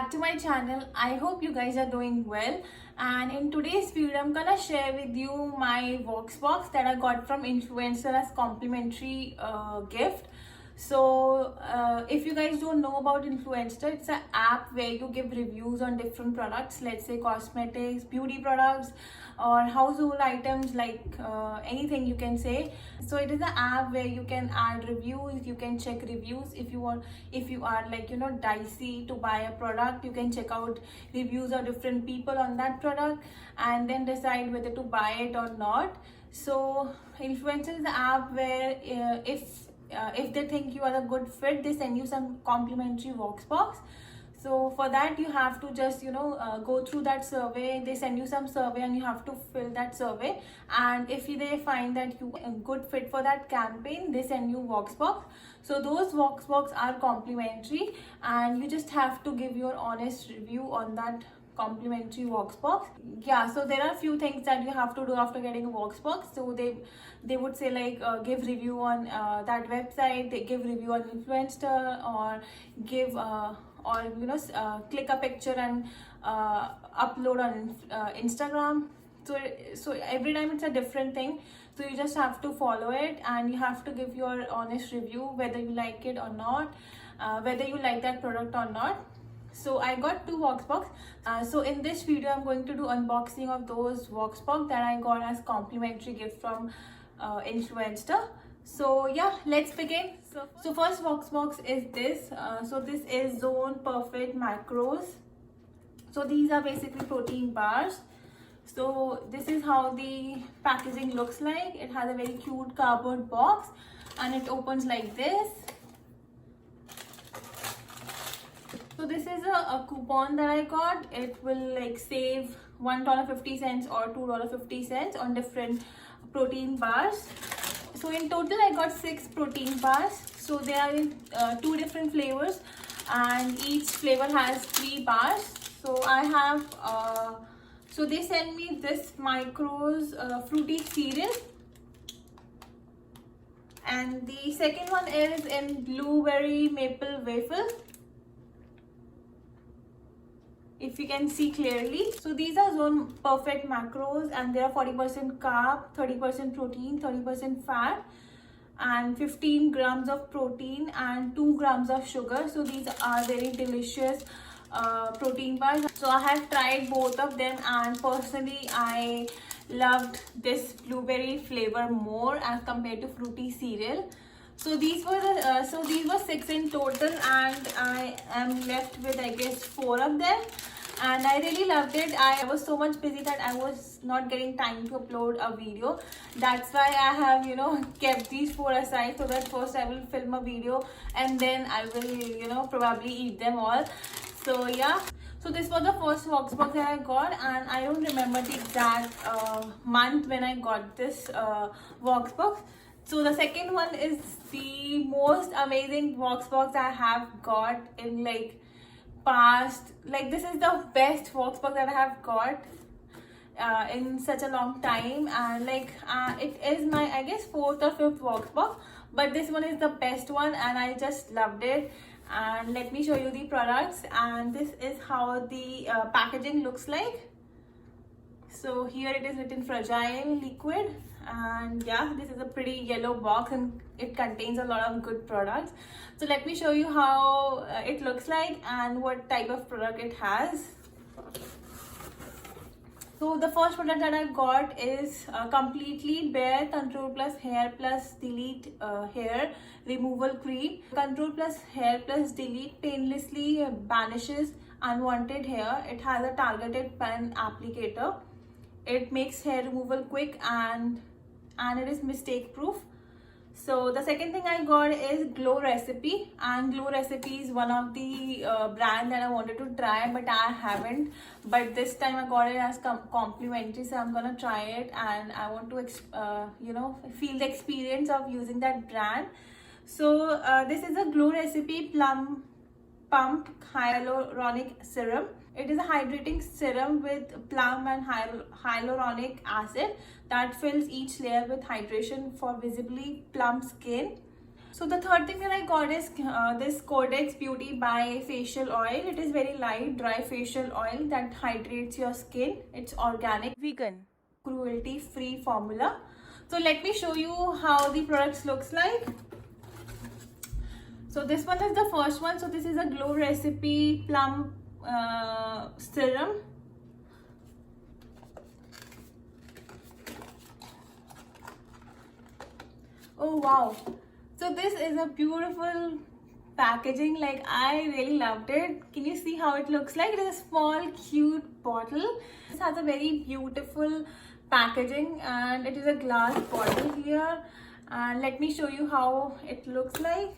back to my channel. I hope you guys are doing well, and in today's video I'm gonna share with you my Vox box that I got from influencer as complimentary gift. So if you guys don't know about influencer, it's an app where you give reviews on different products, let's say cosmetics, beauty products, or household items, like anything you can say. So it is an app where you can add reviews, you can check reviews. If you want, if you are like dicey to buy a product, you can check out reviews of different people on that product and then decide whether to buy it or not. So influencer is the app where if they think you are a good fit, they send you some complimentary Vox box. So for that you have to just go through that survey. They send you some survey and you have to fill that survey, and if they find that you are a good fit for that campaign, they send you Vox box. So those Vox box are complimentary, and you just have to give your honest review on that complimentary Vox box. Yeah, so there are a few things that you have to do after getting a Vox box. So they would say like give review on that website, they give review on influencer, or give click a picture and upload on Instagram. So every time it's a different thing, so you just have to follow it and you have to give your honest review whether you like it or not, whether you like that product or not. So I got two Vox box. So in this video I'm going to do unboxing of those Vox box that I got as complimentary gift from influencer. So yeah, let's begin. So first Vox box is this. So this is Zone Perfect Macros. So these are basically protein bars. So this is how the packaging looks like. It has a very cute cardboard box and it opens like this. So this is a coupon that I got. It will like save $1.50 or $2.50 on different protein bars. So in total I got 6 protein bars. So they are in 2 different flavors and each flavor has 3 bars. So I have so they sent me this Micros fruity cereal, and the second one is in blueberry maple waffle, if you can see clearly. So these are Zone Perfect Macros, and they are 40% carb, 30% protein, 30% fat, and 15 grams of protein and 2 grams of sugar. So these are very delicious protein bars. So I have tried both of them, and personally I loved this blueberry flavor more as compared to fruity cereal. So these were these were 6 in total, and I am left with I guess 4 of them, and I really loved it. I was so much busy that I was not getting time to upload a video. That's why I have kept these 4 aside, so that first I will film a video and then I will probably eat them all. So yeah, so this was the first Vox box that I got, and I don't remember the exact month when I got this Vox box. So the second one is the most amazing Vox box I have got in like past, like this is the best Vox box that I have got in such a long time, and like it is my I guess 4th or 5th Vox box, but this one is the best one and I just loved it. And let me show you the products, and this is how the packaging looks like. So here it is written fragile liquid, and yeah, this is a pretty yellow box and it contains a lot of good products. So let me show you how it looks like and what type of product it has. So the first product that I got is Completely Bare Control Plus Hair Plus Delete Hair Removal Cream. Control Plus Hair Plus Delete painlessly banishes unwanted hair. It has a targeted pen applicator. It makes hair removal quick and it is mistake proof. So the second thing I got is Glow Recipe, and Glow Recipe is one of the brand that I wanted to try but I haven't, but this time I got it as complimentary, so I'm gonna try it and I want to feel the experience of using that brand. So this is a Glow Recipe Plum Pump Hyaluronic Serum. It is a hydrating serum with plum and hyaluronic acid that fills each layer with hydration for visibly plump skin. So the third thing that I got is this Codex Beauty by facial oil. It is very light dry facial oil that hydrates your skin. It's organic, vegan, cruelty free formula. So let me show you how the products looks like. So this one is the first one. So this is a Glow Recipe Plum Serum. Oh wow, so this is a beautiful packaging. Like, I really loved it. Can you see how it looks like? It is a small cute bottle. This has a very beautiful packaging and it is a glass bottle here, and let me show you how it looks like.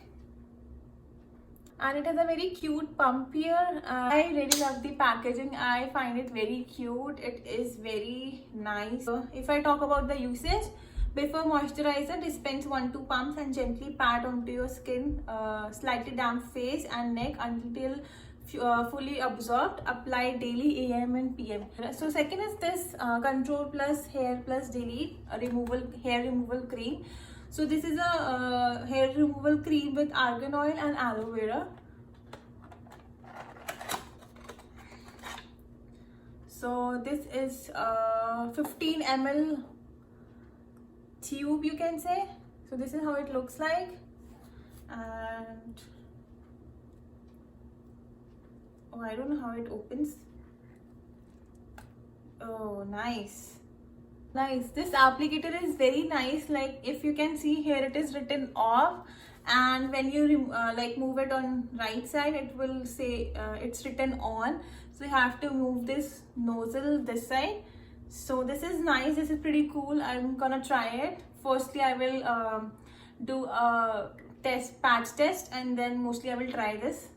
And it has a very cute pump here. I really love the packaging. I find it very cute. It is very nice. So if I talk about the usage, before moisturizer, dispense 1-2 pumps and gently pat onto your skin, slightly damp face and neck until fully absorbed. Apply daily AM and PM. So second is this Control Plus Hair Plus Delete hair removal cream. So this is a hair removal cream with argan oil and aloe vera. So this is 15 ml tube, you can say. So this is how it looks like. And oh, I don't know how it opens. Oh, nice. Nice. This applicator is very nice. Like, if you can see here, it is written off, and when you like move it on right side, it will say it's written on. So you have to move this nozzle this side. So this is nice. This is pretty cool. I'm gonna try it. Firstly, I will do a patch test, and then mostly I will try this.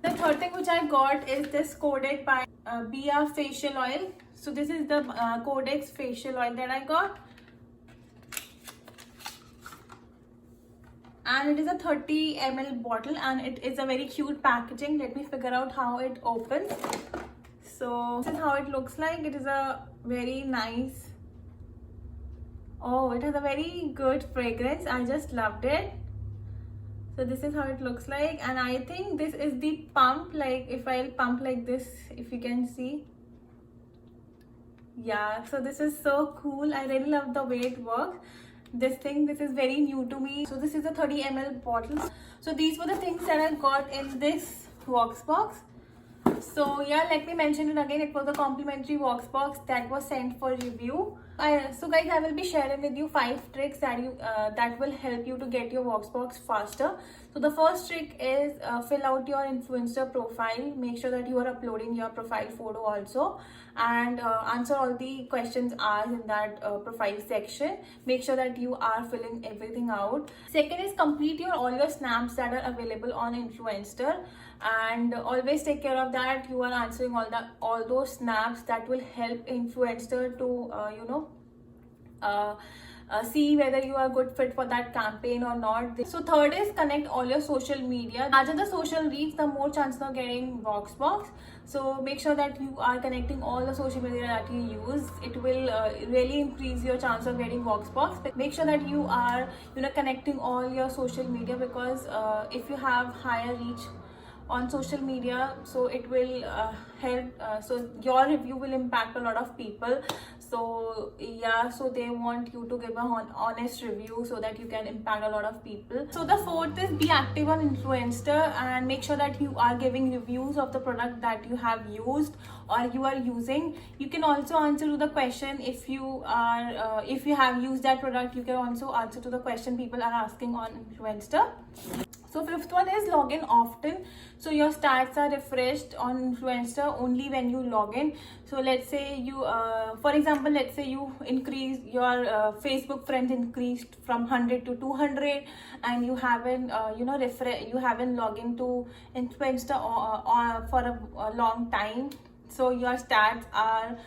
The third thing which I got is this Codex by Bia facial oil. So this is the Codex facial oil that I got, and it is a 30 ml bottle, and it is a very cute packaging. Let me figure out how it opens. So this is how it looks like. It is a very nice, oh, it has a very good fragrance. I just loved it. So this is how it looks like, and I think this is the pump. Like, if I'll pump like this, if you can see. Yeah, so this is so cool. I really love the way it works. This is very new to me. So this is a 30 ml bottle. So these were the things that I got in this Vox box. So yeah, let me mention it again. It was a complimentary Vox box that was sent for review. So guys, I will be sharing with you 5 tricks that will help you to get your Vox box faster. So the first trick is fill out your influencer profile. Make sure that you are uploading your profile photo also, and answer all the questions asked in that profile section. Make sure that you are filling everything out. Second is complete all your snaps that are available on Influenster, and always take care of that you are answering all those snaps. That will help Influencer to see whether you are good fit for that campaign or not. So third is connect all your social media. Larger the social reach, the more chances of getting Vox box. So make sure that you are connecting all the social media that you use. It will really increase your chance of getting Vox box. Make sure that you are connecting all your social media, because if you have higher reach on social media, so it will help, so your review will impact a lot of people. So yeah, so they want you to give an honest review so that you can impact a lot of people. So the fourth is be active on Influencer, and make sure that you are giving reviews of the product that you have used or you are using. You can also answer to the question if you have used that product. You can also answer to the question people are asking on Influencer. So fifth one is log in often. So your stats are refreshed on Influencer only when you log in. So let's say you, for example, let's say you increase your Facebook friends increased from 100 to 200, and you haven't, you haven't logged into Influencer for a long time. So your stats are,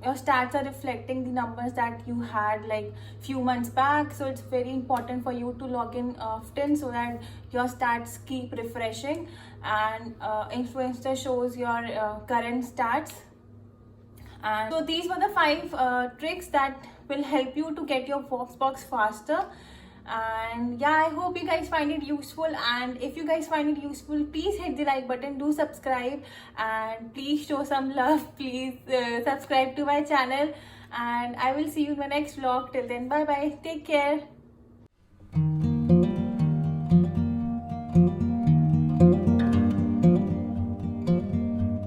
your stats are reflecting the numbers that you had like few months back. So it's very important for you to log in often so that your stats keep refreshing, and Influencer shows your current stats. And so these were the 5 tricks that will help you to get your Voxbox faster. And yeah, I hope you guys find it useful, and if you guys find it useful, please hit the like button, do subscribe, and please show some love. Please subscribe to my channel, and I will see you in my next vlog. Till then, bye bye, take care.